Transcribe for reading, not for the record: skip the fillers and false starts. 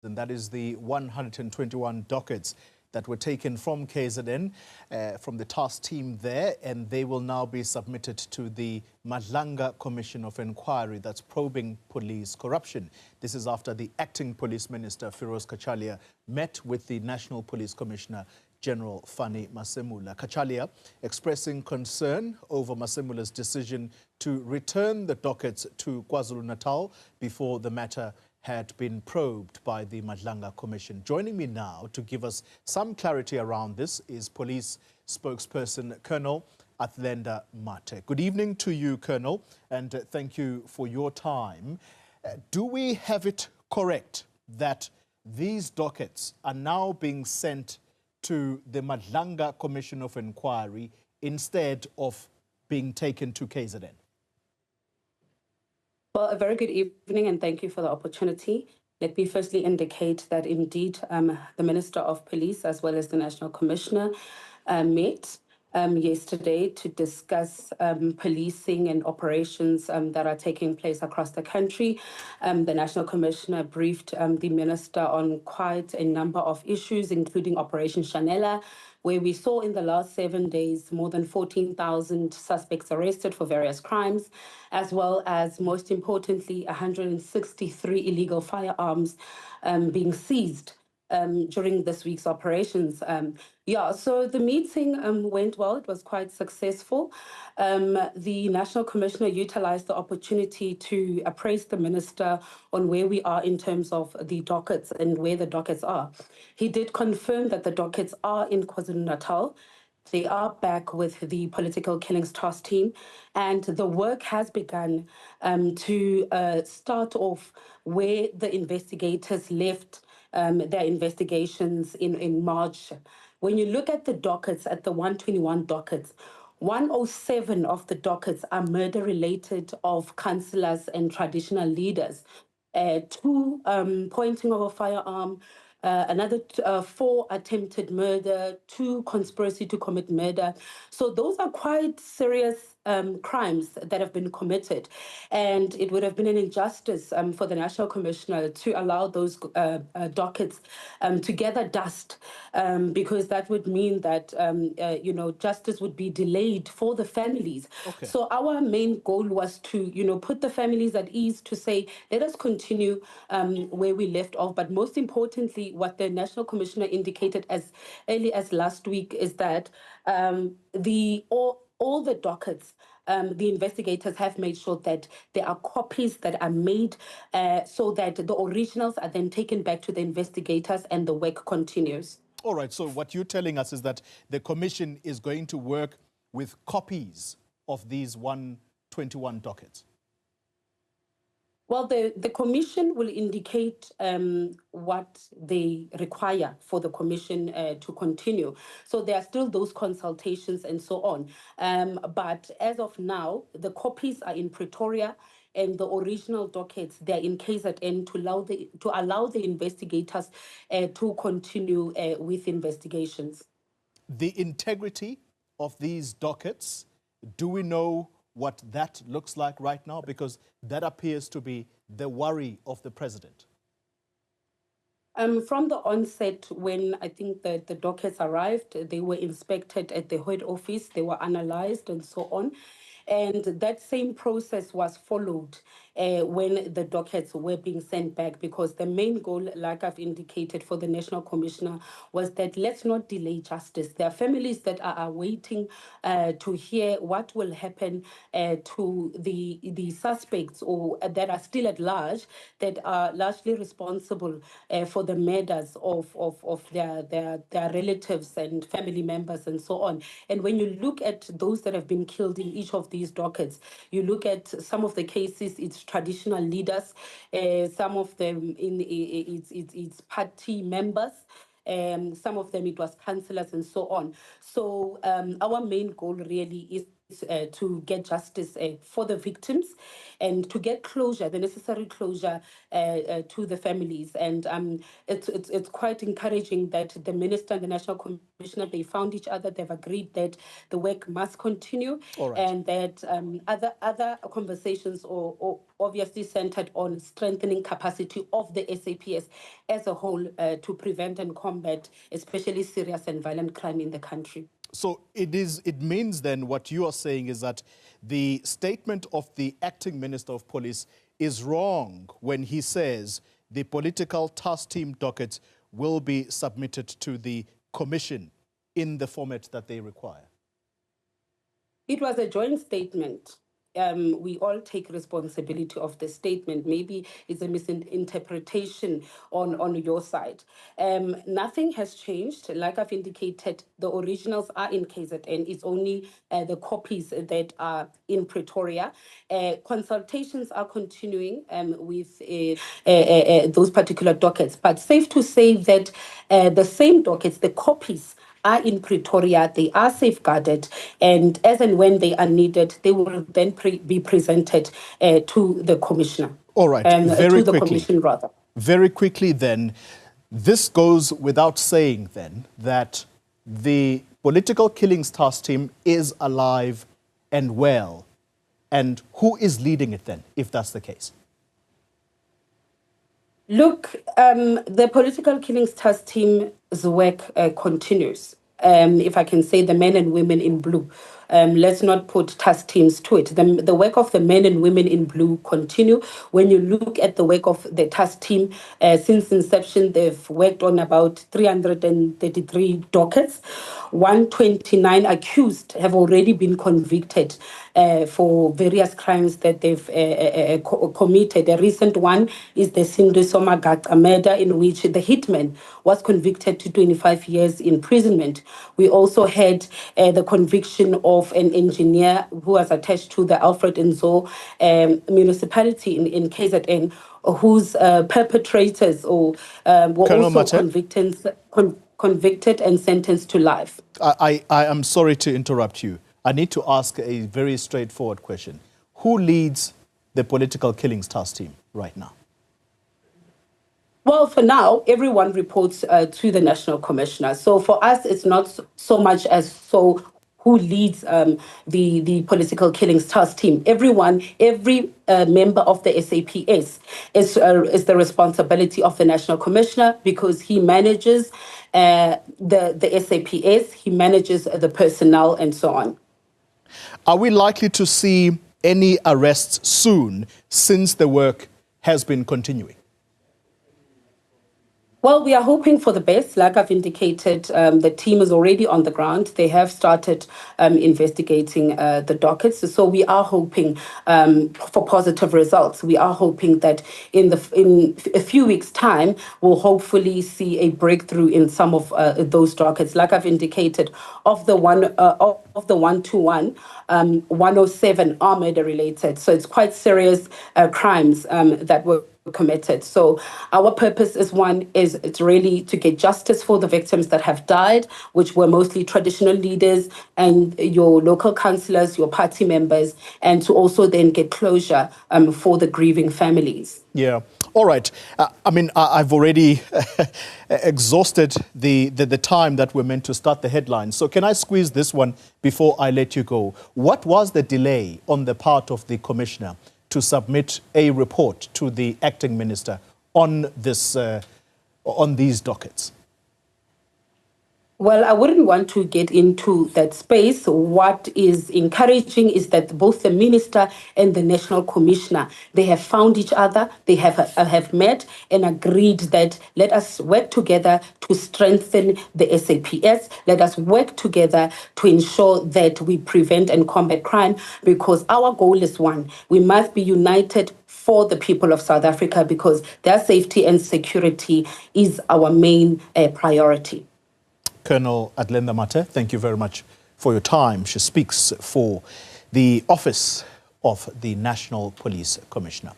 and that is the 121 dockets that were taken from KZN, from the task team there, and they will now be submitted to the Madlanga Commission of Inquiry that's probing police corruption. This is after the acting police minister, Firoz Kachalia, met with the National Police Commissioner, General Fani Masemula. Kachalia expressing concern over Masemula's decision to return the dockets to KwaZulu-Natal before the matter had been probed by the Madlanga Commission. Joining me now to give us some clarity around this is police spokesperson Colonel Athlenda Mathe. Good evening to you, Colonel, and thank you for your time. Do we have it correct that these dockets are now being sent to the Madlanga Commission of Inquiry instead of being taken to KZN? Well, a very good evening and thank you for the opportunity. Let me firstly indicate that indeed the Minister of Police as well as the National Commissioner met yesterday to discuss policing and operations that are taking place across the country. The National Commissioner briefed the Minister on quite a number of issues, including Operation Shanela, where we saw in the last 7 days more than 14,000 suspects arrested for various crimes, as well as, most importantly, 163 illegal firearms being seized during this week's operations. So the meeting went well. It was quite successful. The National Commissioner utilized the opportunity to appraise the Minister on where we are in terms of the dockets and where the dockets are. He did confirm that the dockets are in KwaZulu-Natal. They are back with the Political Killings Task Team, and the work has begun to start off where the investigators left their investigations in March. When you look at the dockets, at the 121 dockets, 107 of the dockets are murder-related of councillors and traditional leaders. 2 pointing of a firearm, another 4 attempted murder, 2 conspiracy to commit murder. So those are quite serious crimes that have been committed. And it would have been an injustice for the National Commissioner to allow those dockets to gather dust, because that would mean that, justice would be delayed for the families. Okay. So our main goal was to, put the families at ease, to say, let us continue where we left off. But most importantly, what the National Commissioner indicated as early as last week is that all the dockets, the investigators have made sure that there are copies that are made so that the originals are then taken back to the investigators and the work continues. All right, so what you're telling us is that the Commission is going to work with copies of these 121 dockets. Well, the Commission will indicate what they require for the Commission to continue. So there are still those consultations and so on. But as of now, the copies are in Pretoria and the original dockets, they're in KZN to allow the investigators to continue with investigations. The integrity of these dockets, do we know what that looks like right now? Because that appears to be the worry of the president. From the onset, when I think that the dockets arrived, they were inspected at the head office, they were analyzed and so on. And that same process was followed when the dockets were being sent back, because the main goal, like I've indicated for the National Commissioner, was that let's not delay justice. There are families that are waiting to hear what will happen to the suspects or that are still at large, that are largely responsible for the murders of their relatives and family members and so on. And when you look at those that have been killed in each of these dockets, you look at some of the cases, it's traditional leaders, some of them it's party members, some of them it was councillors and so on. So our main goal really is to get justice for the victims and to get closure, the necessary closure to the families. And it's quite encouraging that the minister and the national commissioner, they found each other, they've agreed that the work must continue. All right. And that other conversations or obviously centered on strengthening capacity of the SAPS as a whole to prevent and combat especially serious and violent crime in the country. So it means then what you are saying is that the statement of the acting Minister of Police is wrong when he says the political task team dockets will be submitted to the commission in the format that they require. It was a joint statement. We all take responsibility of the statement. Maybe it's a misinterpretation on your side. Nothing has changed. Like I've indicated, the originals are in KZN. It's only the copies that are in Pretoria. Consultations are continuing with those particular dockets. But safe to say that the same dockets, the copies, are in Pretoria, they are safeguarded, and as and when they are needed, they will then be presented to the commissioner. All right, to the commission, rather. Very quickly then, this goes without saying then that the political killings task team is alive and well. And who is leading it then, if that's the case? Look, the political killings task team's work continues. If I can say the men and women in blue. Let's not put task teams to it. The work of the men and women in blue continue. When you look at the work of the task team, since inception, they've worked on about 333 dockets. 129 accused have already been convicted for various crimes that they've committed. A recent one is the Sindri Somagaca murder, in which the hitman was convicted to 25 years imprisonment. We also had the conviction of an engineer who was attached to the Alfred Nzo municipality in KZN, whose perpetrators were also convicted and sentenced to life. I am sorry to interrupt you. I need to ask a very straightforward question. Who leads the political killings task team right now? Well, for now, everyone reports to the National Commissioner. So for us, it's not so much as who leads the political killings task team. Every member of the SAPS is the responsibility of the National Commissioner, because he manages the SAPS, he manages the personnel and so on. Are we likely to see any arrests soon, since the work has been continuing? Well, we are hoping for the best. Like I've indicated, the team is already on the ground. They have started investigating the dockets. So we are hoping for positive results. We are hoping that in a few weeks' time, we'll hopefully see a breakthrough in some of those dockets. Like I've indicated, of the 121, 107 are murder related. So it's quite serious crimes that were committed. So our purpose is really to get justice for the victims that have died, which were mostly traditional leaders and your local councillors, your party members, and to also then get closure for the grieving families. Yeah. All right. I mean, I've already exhausted the time that we're meant to start the headlines. So can I squeeze this one before I let you go? What was the delay on the part of the commissioner to submit a report to the acting minister on this, on these dockets? Well, I wouldn't want to get into that space. What is encouraging is that both the minister and the national commissioner, they have found each other, they have met and agreed that let us work together to strengthen the SAPS, let us work together to ensure that we prevent and combat crime, because our goal is one. We must be united for the people of South Africa, because their safety and security is our main priority. Colonel Athlenda Mathe, thank you very much for your time. She speaks for the Office of the National Police Commissioner.